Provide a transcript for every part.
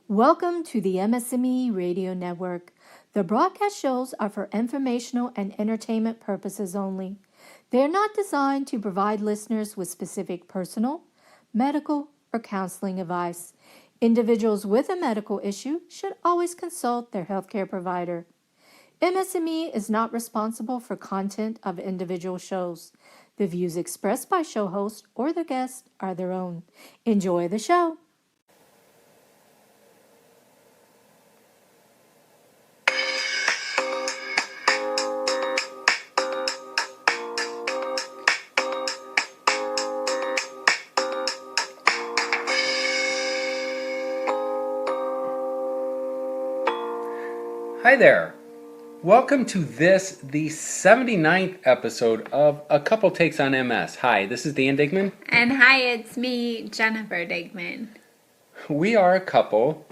Welcome to the MS&Me Radio Network. The broadcast shows are for informational and entertainment purposes only. They are not designed to provide listeners with specific personal, medical, or counseling advice. Individuals with a medical issue should always consult their healthcare provider. MS&Me is not responsible for content of individual shows. The views expressed by show hosts or their guests are their own. Enjoy the show. Hi there. Welcome to the 79th episode of A Couple Takes on MS. Hi, this is Dan Digman. And hi, it's me, Jennifer Digman. We are a couple.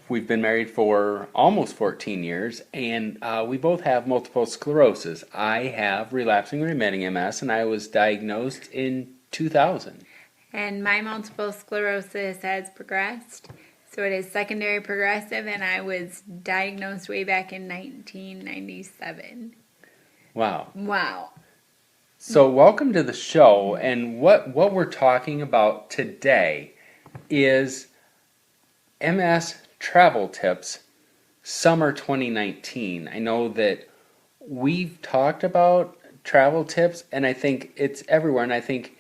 We've been married for almost 14 years, and we both have multiple sclerosis. I have relapsing remitting MS, and I was diagnosed in 2000. And my multiple sclerosis has progressed. So it is secondary progressive, and I was diagnosed way back in 1997. Wow. So welcome to the show, and what we're talking about today is MS travel tips, summer 2019. I know that we've talked about travel tips, and I think it's everywhere, and I think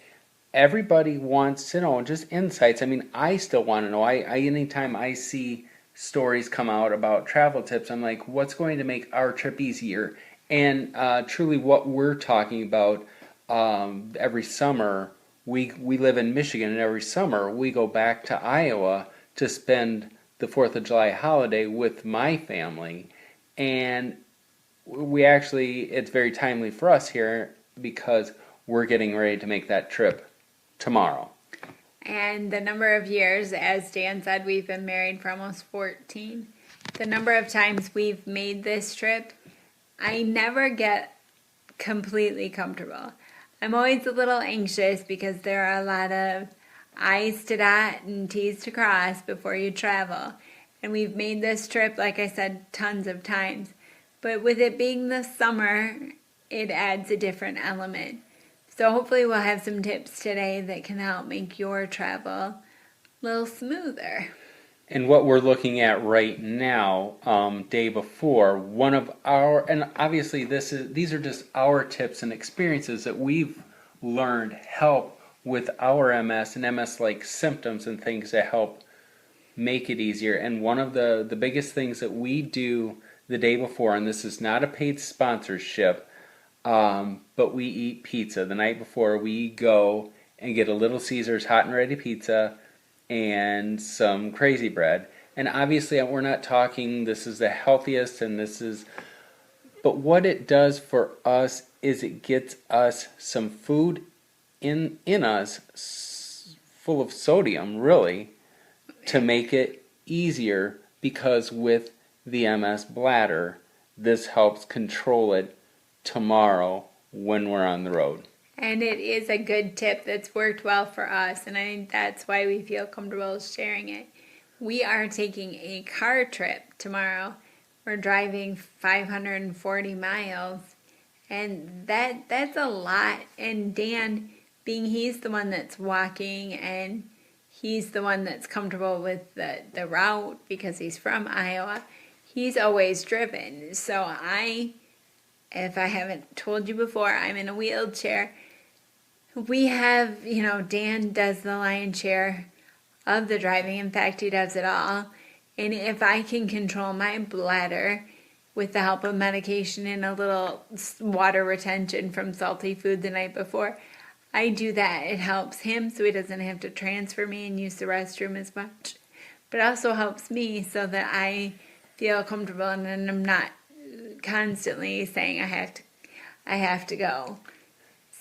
everybody wants to know just insights. I mean, I still want to know. I anytime I see stories come out about travel tips, I'm like, what's going to make our trip easier? And truly, what we're talking about every summer, we live in Michigan, and every summer we go back to Iowa to spend the 4th of July holiday with my family, and it's very timely for us here because we're getting ready to make that trip tomorrow. And the number of years, as Dan said, we've been married for almost 14. The number of times we've made this trip, I never get completely comfortable. I'm always a little anxious because there are a lot of I's to dot and T's to cross before you travel. And we've made this trip, like I said, tons of times. But with it being the summer, it adds a different element. So hopefully we'll have some tips today that can help make your travel a little smoother. And what we're looking at right now, day before, and obviously these are just our tips and experiences that we've learned help with our MS and MS-like symptoms and things that help make it easier. And one of the biggest things that we do the day before, and this is not a paid sponsorship, but we eat pizza. The night before, we go and get a Little Caesars hot and ready pizza and some crazy bread. And obviously, we're not talking this is the healthiest, but what it does for us is it gets us some food in us full of sodium, really, to make it easier, because with the MS bladder, this helps control it tomorrow when we're on the road. And it is a good tip that's worked well for us, and I think that's why we feel comfortable sharing it. We are taking a car trip tomorrow. We're driving 540 miles, and that's a lot. And Dan, being he's the one that's walking and he's the one that's comfortable with the route because he's from Iowa, he's always driven. So if I haven't told you before, I'm in a wheelchair. We have, Dan does the lion's share of the driving. In fact, he does it all. And if I can control my bladder with the help of medication and a little water retention from salty food the night before, I do that. It helps him so he doesn't have to transfer me and use the restroom as much. But it also helps me so that I feel comfortable and I'm not constantly saying I have to go.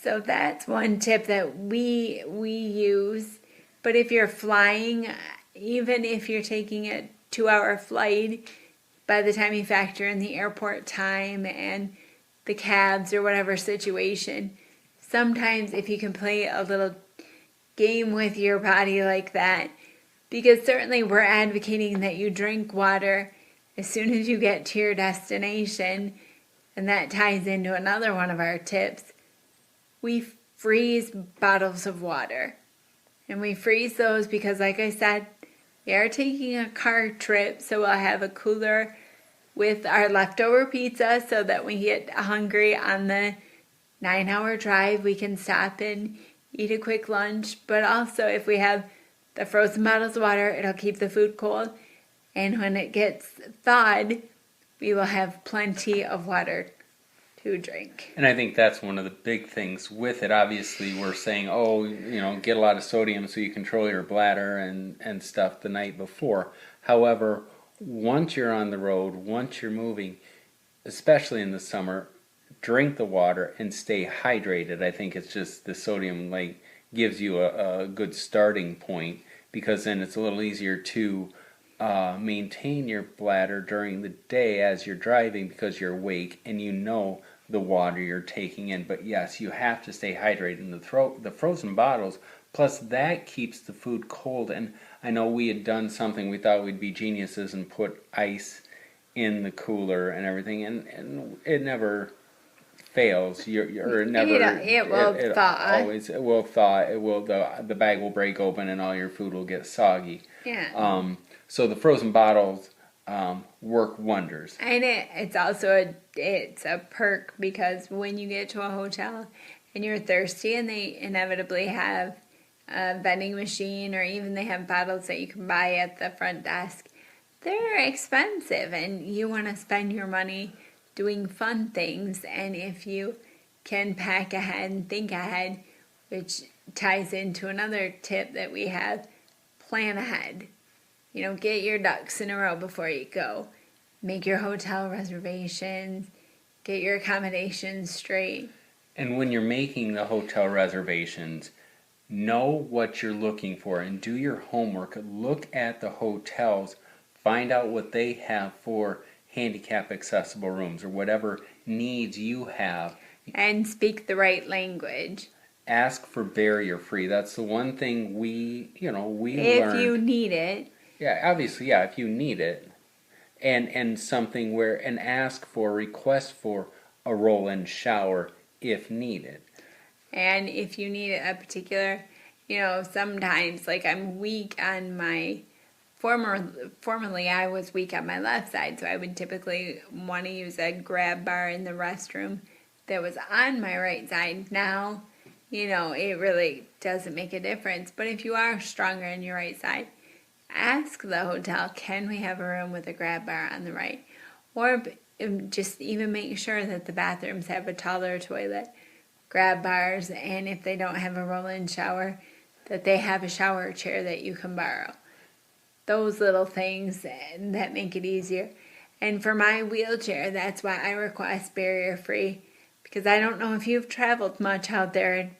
So that's one tip that we use. But if you're flying, even if you're taking a 2-hour flight, by the time you factor in the airport time and the cabs or whatever situation, sometimes if you can play a little game with your body like that, Because certainly we're advocating that you drink water as soon as you get to your destination, and that ties into another one of our tips. We freeze bottles of water, and we freeze those because, like I said, we are taking a car trip, so we'll have a cooler with our leftover pizza so that when we get hungry on the 9-hour drive, we can stop and eat a quick lunch. But also, if we have the frozen bottles of water, it'll keep the food cold. And when it gets thawed, we will have plenty of water to drink. And I think that's one of the big things with it. Obviously, we're saying, oh, get a lot of sodium so you control your bladder and stuff the night before. However, once you're on the road, once you're moving, especially in the summer, drink the water and stay hydrated. I think it's just the sodium gives you a good starting point, because then it's a little easier to maintain your bladder during the day as you're driving, because you're awake and the water you're taking in. But yes, you have to stay hydrated. And the frozen bottles, plus that keeps the food cold. And I know we had done something, we thought we'd be geniuses and put ice in the cooler and everything, and it never fails. It will thaw. It will thaw. The bag will break open and all your food will get soggy. Yeah. So the frozen bottles work wonders. And it's also a perk, because when you get to a hotel and you're thirsty and they inevitably have a vending machine, or even they have bottles that you can buy at the front desk, they're expensive and you want to spend your money doing fun things. And if you can pack ahead and think ahead, which ties into another tip that we have, plan ahead. Get your ducks in a row before you go. Make your hotel reservations. Get your accommodations straight. And when you're making the hotel reservations, know what you're looking for and do your homework. Look at the hotels. Find out what they have for handicap accessible rooms or whatever needs you have. And speak the right language. Ask for barrier free. That's the one thing we learned. If you need it. Yeah, obviously, yeah, if you need it. And something and ask for, request for a roll-in shower if needed. And if you need a particular, sometimes, I'm weak on my, formerly I was weak on my left side, so I would typically want to use a grab bar in the restroom that was on my right side. Now, it really doesn't make a difference. But if you are stronger on your right side, ask the hotel, can we have a room with a grab bar on the right? Or just even make sure that the bathrooms have a taller toilet, grab bars, and if they don't have a roll-in shower, that they have a shower chair that you can borrow. Those little things that make it easier. And for my wheelchair, that's why I request barrier-free, because I don't know if you've traveled much out there in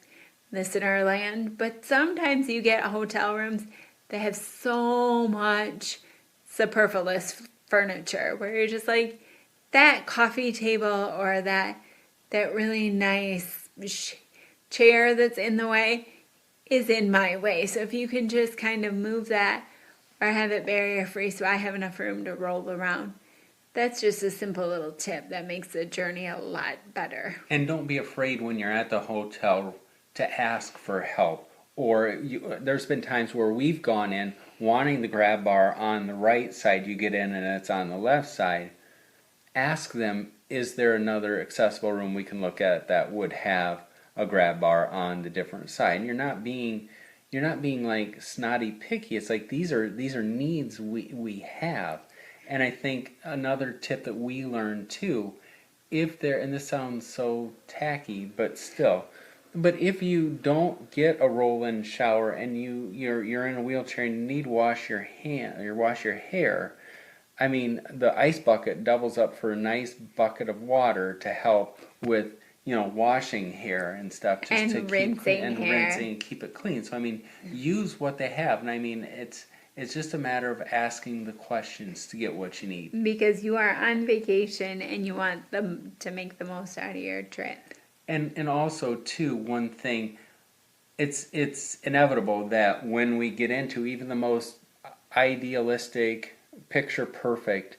listener land, but sometimes you get hotel rooms that have so much superfluous furniture where you're just like, that coffee table or that really nice chair that's in the way is in my way. So if you can just kind of move that or have it barrier free so I have enough room to roll around. That's just a simple little tip that makes the journey a lot better. And don't be afraid when you're at the hotel to ask for help. Or there's been times where we've gone in wanting the grab bar on the right side. You get in and it's on the left side. Ask them, is there another accessible room we can look at that would have a grab bar on the different side? And you're not being like snotty picky. It's like these are needs we have. And I think another tip that we learned too, and this sounds so tacky, but still. But if you don't get a roll-in shower and you're in a wheelchair and you need to wash your hair, I mean, the ice bucket doubles up for a nice bucket of water to help with, washing hair and stuff, just and to rinsing rinsing and keep it clean. So I mean, use what they have, and I mean, it's just a matter of asking the questions to get what you need. Because you are on vacation and you want them to make the most out of your trip. And also, too, one thing, it's inevitable that when we get into even the most idealistic, picture perfect,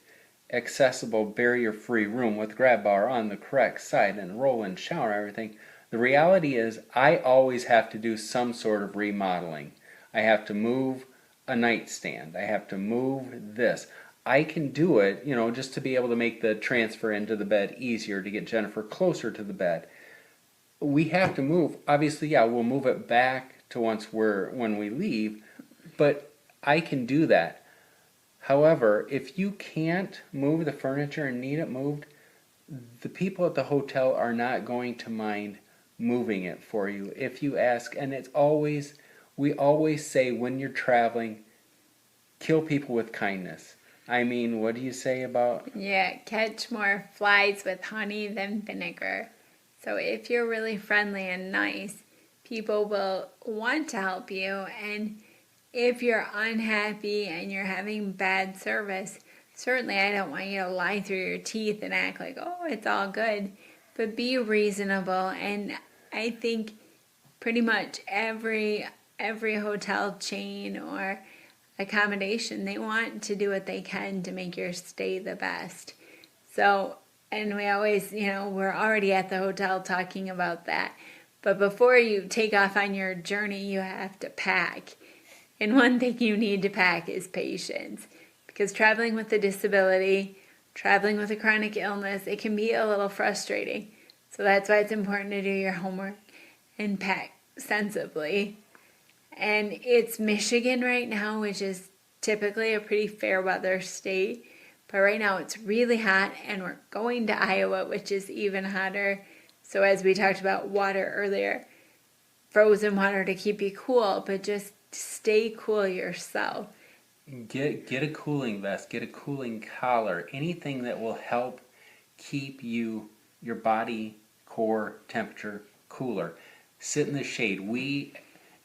accessible, barrier-free room with grab bar on the correct side and roll-in shower and everything. The reality is I always have to do some sort of remodeling. I have to move a nightstand. I have to move this. I can do it, just to be able to make the transfer into the bed easier, to get Jennifer closer to the bed. We have to move. Obviously, yeah, we'll move it back to when we leave, but I can do that. However, if you can't move the furniture and need it moved, the people at the hotel are not going to mind moving it for you if you ask. And we always say when you're traveling, kill people with kindness. I mean, what do you say about? Yeah, catch more flies with honey than vinegar. So if you're really friendly and nice, people will want to help you. And if you're unhappy and you're having bad service, certainly I don't want you to lie through your teeth and act like, oh, it's all good. But be reasonable. And I think pretty much every hotel chain or accommodation, they want to do what they can to make your stay the best. So, and we always, we're already at the hotel talking about that. But before you take off on your journey, you have to pack. And one thing you need to pack is patience. Because traveling with a disability, traveling with a chronic illness, it can be a little frustrating. So that's why it's important to do your homework and pack sensibly. And it's Michigan right now, which is typically a pretty fair weather state. But right now it's really hot, and we're going to Iowa, which is even hotter. So as we talked about water earlier, frozen water to keep you cool, but just stay cool yourself. Get a cooling vest, get a cooling collar, anything that will help keep your body core temperature cooler. Sit in the shade.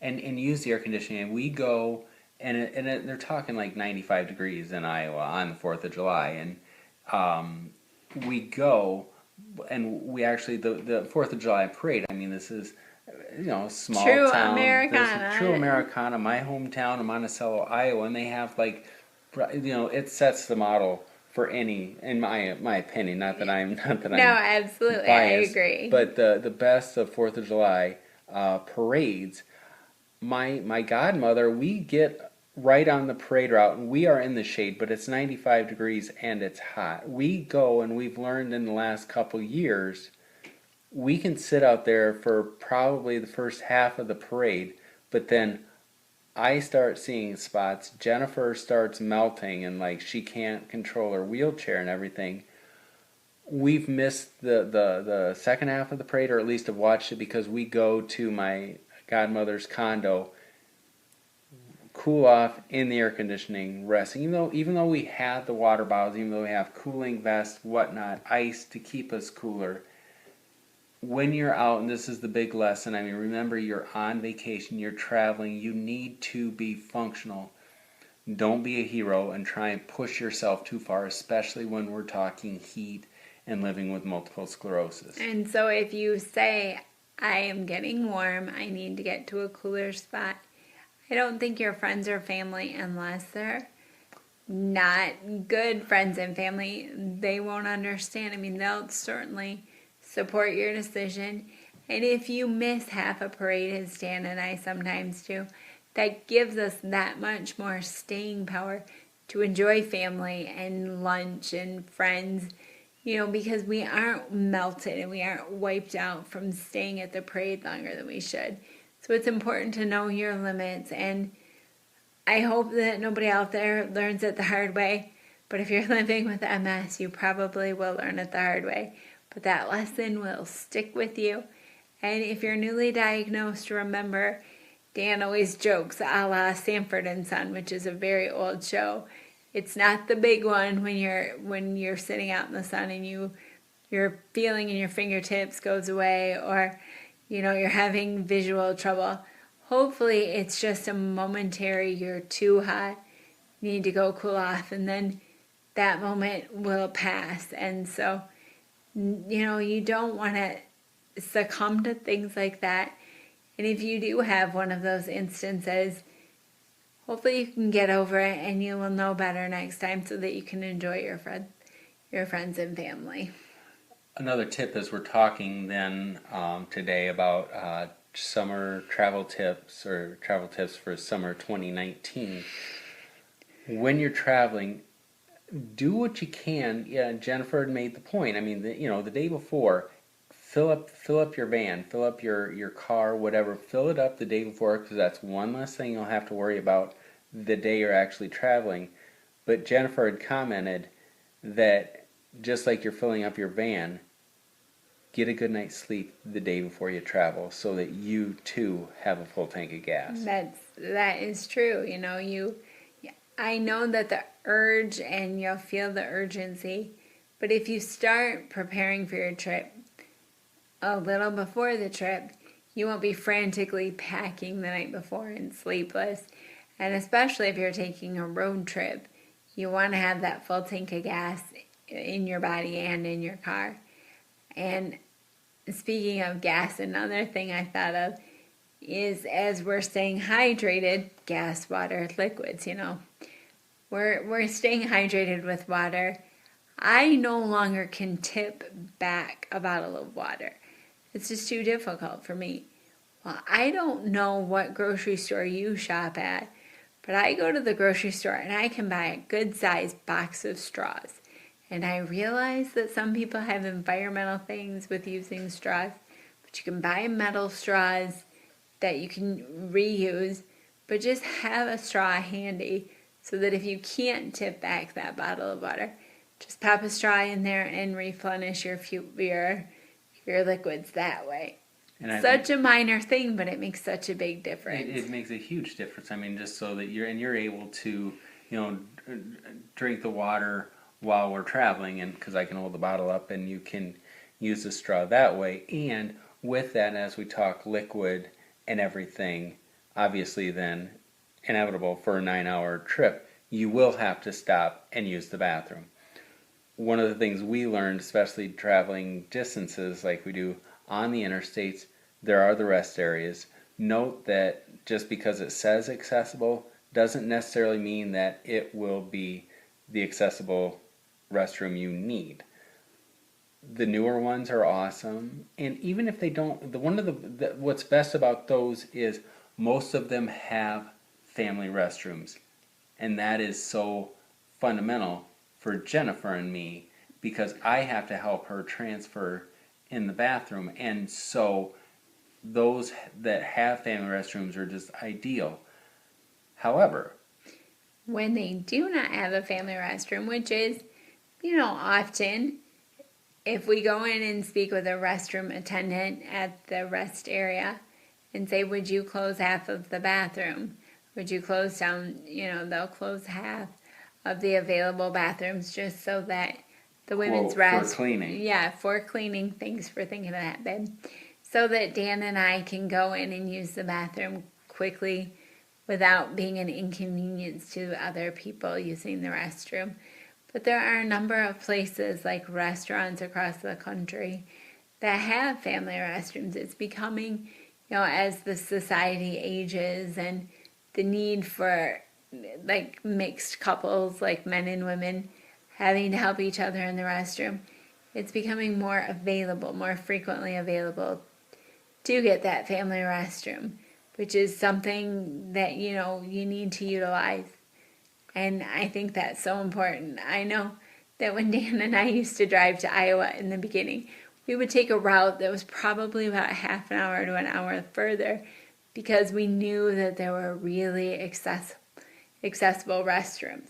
And use the air conditioning. We go, and they're talking like 95 degrees in Iowa on the 4th of July. And we go, and we actually, the 4th of July parade, I mean, this is, small True town. Americana. This is true Americana, my hometown of Monticello, Iowa, and they have it sets the model for any, in my opinion, not that I'm absolutely, biased, I agree. but the best of 4th of July parades. My godmother, we get right on the parade route, and we are in the shade, but it's 95 degrees and it's hot. We go, and we've learned in the last couple years, we can sit out there for probably the first half of the parade, but then I start seeing spots. Jennifer starts melting, and she can't control her wheelchair and everything. We've missed the second half of the parade, or at least have watched it, because we go to my godmother's condo, cool off in the air conditioning, resting. Even though we have the water bottles, even though we have cooling vests, whatnot, ice to keep us cooler, when you're out, and this is the big lesson, I mean, remember, you're on vacation, you're traveling, you need to be functional. Don't be a hero and try and push yourself too far, especially when we're talking heat and living with multiple sclerosis. And so if you say, I am getting warm, I need to get to a cooler spot, I don't think your friends or family, unless they're not good friends and family, they won't understand. I mean, they'll certainly support your decision. And if you miss half a parade, as Dan and I sometimes do, that gives us that much more staying power to enjoy family and lunch and friends, because we aren't melted and we aren't wiped out from staying at the parade longer than we should. So it's important to know your limits, and I hope that nobody out there learns it the hard way. But if you're living with MS, you probably will learn it the hard way. But that lesson will stick with you. And if you're newly diagnosed, remember, Dan always jokes a la Sanford and Son, which is a very old show. It's not the big one when you're sitting out in the sun and your feeling in your fingertips goes away, or you're having visual trouble. Hopefully it's just a momentary, you're too hot, you need to go cool off, and then that moment will pass. And so, you don't want to succumb to things like that. And if you do have one of those instances, hopefully you can get over it and you will know better next time so that you can enjoy your friends and family. Another tip as we're talking then today about summer travel tips or travel tips for summer 2019. When you're traveling, do what you can. Yeah, Jennifer had made the point. I mean, the day before, fill up your van, fill up your car, whatever. Fill it up the day before because that's one less thing you'll have to worry about the day you're actually traveling. But Jennifer had commented that just like you're filling up your van, get a good night's sleep the day before you travel so that you too have a full tank of gas. That is true. I know that the urge and you'll feel the urgency, but if you start preparing for your trip a little before the trip, you won't be frantically packing the night before and sleepless. And especially if you're taking a road trip, you want to have that full tank of gas in your body and in your car. And speaking of gas, another thing I thought of is as we're staying hydrated, gas, water, liquids, we're staying hydrated with water. I no longer can tip back a bottle of water. It's just too difficult for me. Well, I don't know what grocery store you shop at, but I go to the grocery store and I can buy a good sized box of straws. And I realize that some people have environmental things with using straws, but you can buy metal straws that you can reuse, but just have a straw handy so that if you can't tip back that bottle of water, just pop a straw in there and replenish your liquids that way. And such a minor thing, but it makes such a big difference. It makes a huge difference. I mean, just so that you're able to, drink the water while we're traveling, and because I can hold the bottle up and you can use the straw that way. And with that, as we talk liquid and everything, obviously then inevitable for a 9-hour trip, you will have to stop and use the bathroom. One of the things we learned, especially traveling distances like we do on the interstates, there are the rest areas. Note that just because it says accessible doesn't necessarily mean that it will be the accessible restroom you need. The newer ones are awesome, and even if they don't, what's best about those is most of them have family restrooms, and that is so fundamental for Jennifer and me because I have to help her transfer in the bathroom, and so those that have family restrooms are just ideal. However, when they do not have a family restroom, which is, often, if we go in and speak with a restroom attendant at the rest area and say, would you close half of the bathroom? Would you close down, they'll close half of the available bathrooms just so that the women's rest. For cleaning. Yeah, for cleaning. Thanks for thinking of that, babe. So that Dan and I can go in and use the bathroom quickly without being an inconvenience to other people using the restroom. But there are a number of places like restaurants across the country that have family restrooms. It's becoming, as the society ages and the need for like mixed couples, like men and women, having to help each other in the restroom, it's becoming more available, more frequently available to get that family restroom, which is something that, you need to utilize. And I think that's so important. I know that when Dan and I used to drive to Iowa in the beginning, we would take a route that was probably about half an hour to an hour further because we knew that there were really accessible restrooms.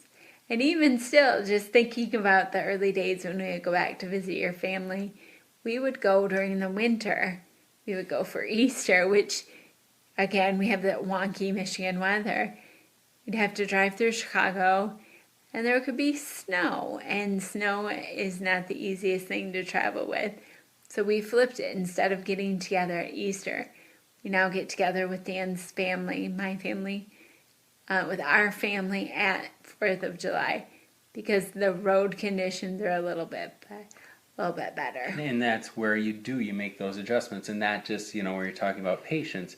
And even still, just thinking about the early days when we would go back to visit your family, we would go during the winter. We would go for Easter, which, again, we have that wonky Michigan weather. We'd have to drive through Chicago, and there could be snow, and snow is not the easiest thing to travel with. So we flipped it. Instead of getting together at Easter, we now get together with Dan's family, my family, with our family at 4th of July, because the road conditions are a little bit better. And that's where you make those adjustments, and not just, where you're talking about patience.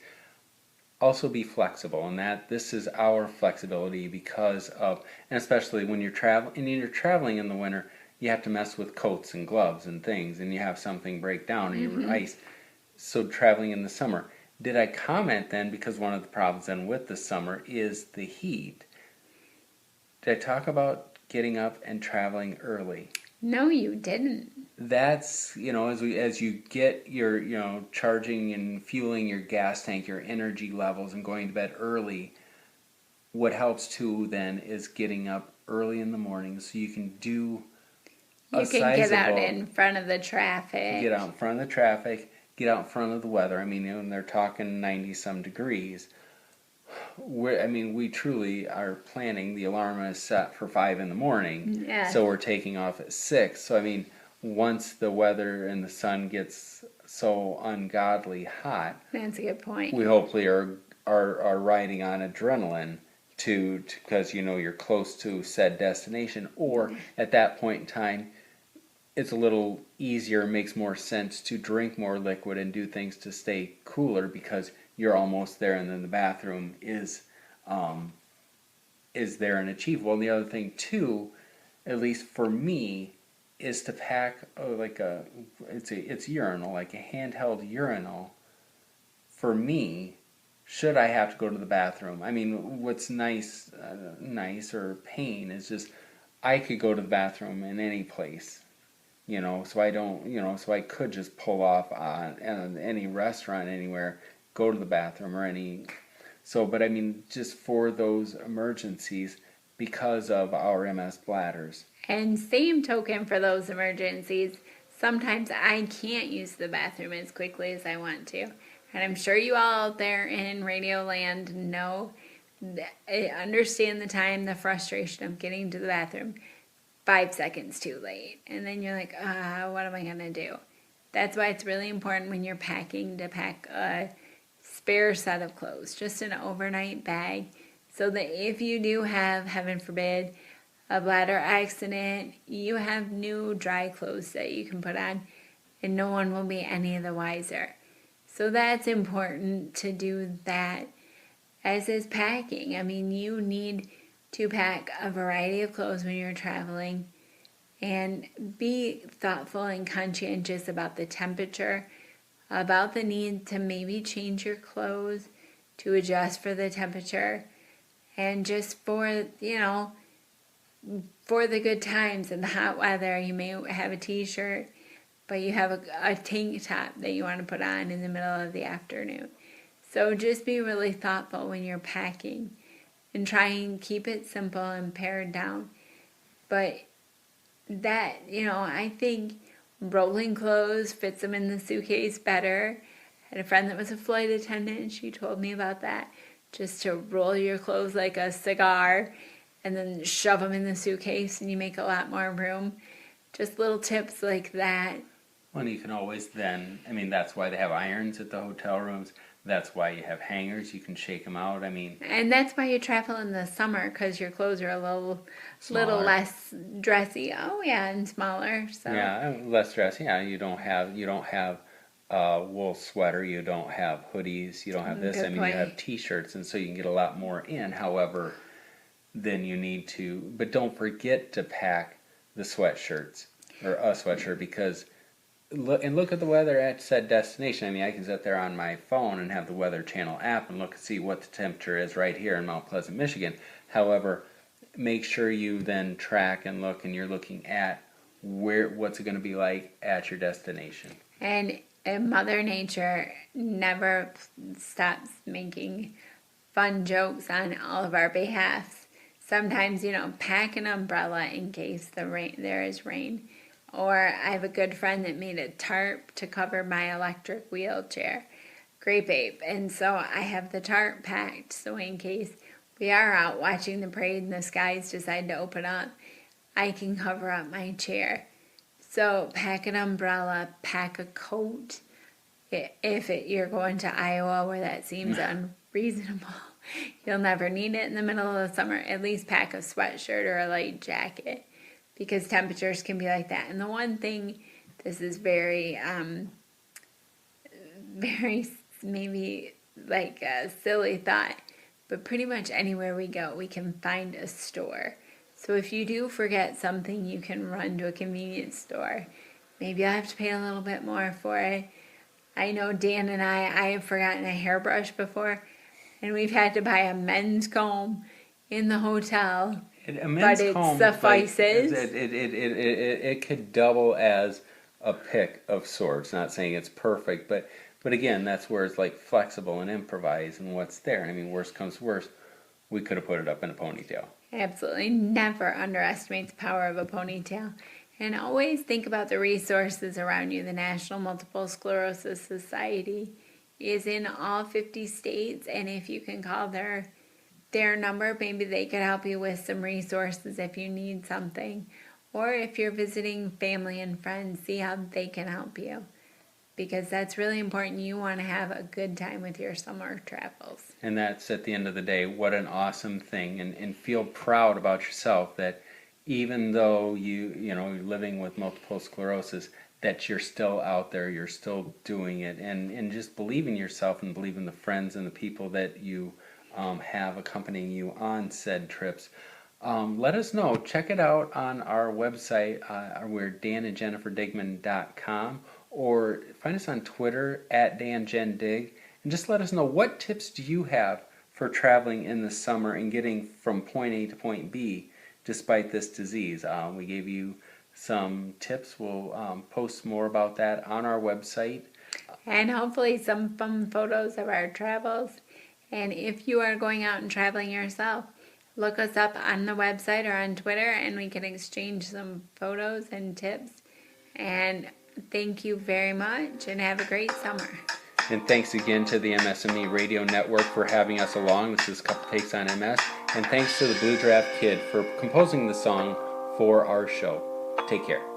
also be flexible, and that this is our flexibility because of, and especially when you're traveling in the winter, you have to mess with coats and gloves and things, and you have something break down and you're ice. So traveling in the summer, did I comment then, because one of the problems then with the summer is the heat? Did I talk about getting up and traveling early? No, you didn't. That's, as you get your, charging and fueling your gas tank, your energy levels, and going to bed early, what helps too then is getting up early in the morning so you can do You can get out in front of the traffic. get out in front of the traffic, get out in front of the weather. I mean, when they're talking 90 some degrees, we truly are planning. The alarm is set for 5 in the morning, Yes. so we're taking off at 6. So once the weather and the sun gets so ungodly hot, That's a good point. we hopefully are riding on adrenaline because you're close to said destination, or at that point in time it's a little easier, makes more sense to drink more liquid and do things to stay cooler because you're almost there, and then the bathroom is there and achievable. And the other thing too, at least for me, is to pack it's urinal, like a handheld urinal. For me, should I have to go to the bathroom? I mean, what's nice or pain is just I could go to the bathroom in any place, so I don't, so I could just pull off on any restaurant anywhere, go to the bathroom or any. So, but I mean, just for those emergencies, because of our MS bladders. And same token for those emergencies, sometimes I can't use the bathroom as quickly as I want to. And I'm sure you all out there in Radio Land know, understand the time, the frustration of getting to the bathroom 5 seconds too late. And then you're like, what am I going to do? That's why it's really important when you're packing to pack a spare set of clothes, just an overnight bag, so that if you do have, heaven forbid, a bladder accident, you have new dry clothes that you can put on and no one will be any the wiser. So that's important to do that, as is packing. I mean, you need to pack a variety of clothes when you're traveling and be thoughtful and conscientious about the temperature, about the need to maybe change your clothes to adjust for the temperature, and just for the good times and the hot weather. You may have a t-shirt, but you have a tank top that you want to put on in the middle of the afternoon. So just be really thoughtful when you're packing and try and keep it simple and pared down. But that, I think rolling clothes fits them in the suitcase better. I had a friend that was a flight attendant and she told me about that. Just to roll your clothes like a cigar and then shove them in the suitcase and you make a lot more room. Just little tips like that. Well, you can always then, that's why they have irons at the hotel rooms. That's why you have hangers. You can shake them out. And that's why you travel in the summer, because your clothes are a little less dressy. Oh yeah, and smaller. So yeah, less dressy. Yeah, you don't have wool sweater. You don't have hoodies. You don't have this. Good you point. have t-shirts, and so you can get a lot more in. However, then you need to, but don't forget to pack the sweatshirts or a sweatshirt, because look at the weather at said destination. I can sit there on my phone and have the Weather Channel app and look and see what the temperature is right here in Mount Pleasant, Michigan. However, make sure you then track and look, and you're looking at what's it going to be like at your destination. And Mother Nature never stops making fun jokes on all of our behalfs. Sometimes, pack an umbrella in case there is rain. Or I have a good friend that made a tarp to cover my electric wheelchair. Great babe. And so I have the tarp packed, so in case we are out watching the parade and the skies decide to open up, I can cover up my chair. So pack an umbrella, pack a coat. If you're going to Iowa where that seems unreasonable, you'll never need it in the middle of the summer. At least pack a sweatshirt or a light jacket, because temperatures can be like that. And the one thing, this is very, very maybe like a silly thought, but pretty much anywhere we go, we can find a store. So if you do forget something, you can run to a convenience store. Maybe I'll have to pay a little bit more for it. I know Dan and I have forgotten a hairbrush before, and we've had to buy a men's comb in the hotel. A men's But it comb, suffices. It could double as a pick of sorts. Not saying it's perfect, but again, that's where it's like flexible and improvise and what's there. I mean, worst comes worst, we could have put it up in a ponytail. Absolutely. Never underestimate the power of a ponytail. And always think about the resources around you. The National Multiple Sclerosis Society is in all 50 states, and if you can call their number, maybe they could help you with some resources if you need something. Or if you're visiting family and friends, see how they can help you. Because that's really important. You want to have a good time with your summer travels. And that's, at the end of the day, what an awesome thing. And feel proud about yourself that even though you're living with multiple sclerosis, that you're still out there, you're still doing it, and just believe in yourself and believe in the friends and the people that you have accompanying you on said trips. Let us know. Check it out on our website. We're danandjenniferdigman.com, or find us on Twitter at danjendig, and just let us know, what tips do you have for traveling in the summer and getting from point A to point B despite this disease. We gave you some tips. We'll post more about that on our website. And hopefully some fun photos of our travels. And if you are going out and traveling yourself, look us up on the website or on Twitter, and we can exchange some photos and tips. And thank you very much, and have a great summer. And thanks again to the MS&Me Radio Network for having us along. This is a Couple Takes on MS. And thanks to the Blue Draft Kid for composing the song for our show. Take care.